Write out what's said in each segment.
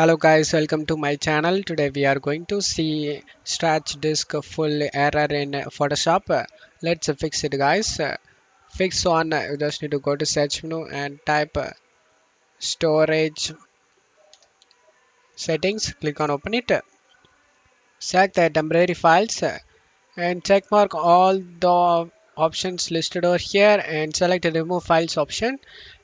Hello guys, welcome to my channel. Today we are going to see scratch disk full error in Photoshop. Let's fix it guys. Fix on you just need to go to search menu and type storage settings. Click on open it. Select the temporary files and check mark all the options listed over here and select the remove files option.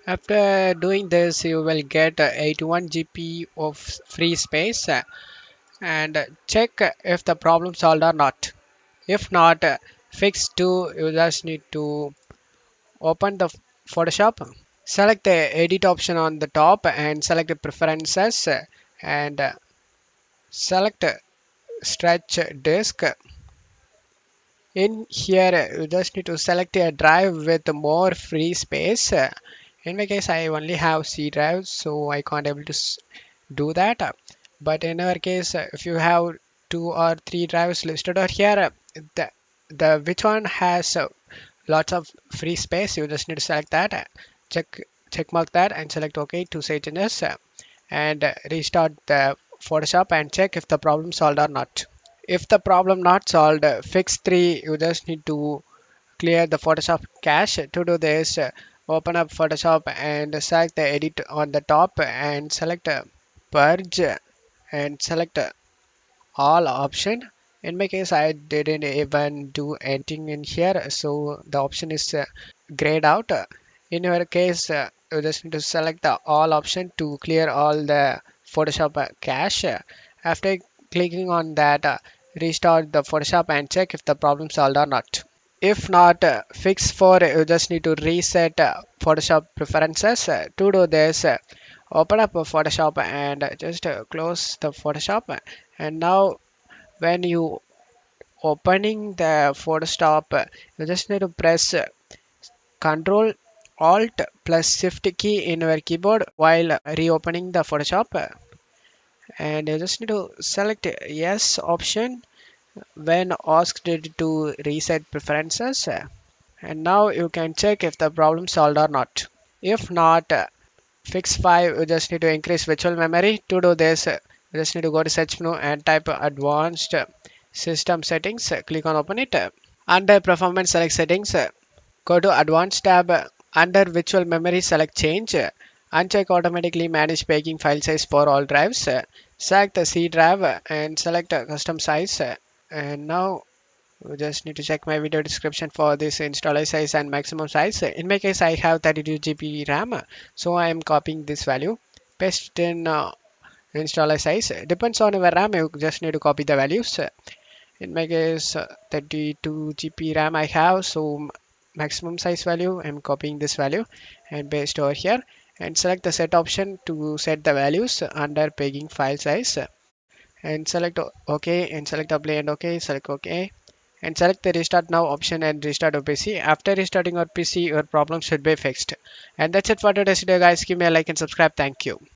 After doing this you will get 81 GB of free space. And check if the problem solved or not. If not fixed to, you just need to open the Photoshop. Select the edit option on the top and select the preferences and select stretch disk. In here you just need to select a drive with more free space. In my case I only have C drive, so I can't able to do that. But in our case, if you have two or three drives listed over here, the which one has lots of free space, you just need to select that. Check mark that and select OK to save changes and restart the Photoshop and check if the problem solved or not. If the problem not solved, fix 3, you just need to clear the Photoshop cache. To do this, open up Photoshop and select the edit on the top and select purge and select all option. In my case I didn't even do anything in here, so the option is grayed out. In your case you just need to select the all option to clear all the Photoshop cache. After clicking on that, restart the Photoshop and check if the problem solved or not. If not fix for, you just need to reset Photoshop preferences. To do this, open up a Photoshop and just close the Photoshop. And now when you opening the Photoshop, you just need to press Control Alt plus Shift key in your keyboard while reopening the Photoshop. And you just need to select yes option when asked to reset preferences. And now you can check if the problem solved or not. If not, fix 5, you just need to increase virtual memory. To do this, you just need to go to search menu and type advanced system settings. Click on open it. Under performance select settings, go to advanced tab. Under virtual memory select change. Uncheck automatically manage paging file size for all drives. Select the C drive and select custom size. And now you just need to check my video description for this installer size and maximum size. In my case, I have 32 GB RAM, so I am copying this value, paste in installer size. Depends on your RAM, you just need to copy the values. In my case, 32 GB RAM I have, so maximum size value, I'm copying this value and paste over here. And select the set option to set the values under paging file size. And select OK and select apply and OK, select OK and select the restart now option and restart your PC. After restarting your PC, your problem should be fixed. And that's it for today's video guys. Give me a like and subscribe. Thank you.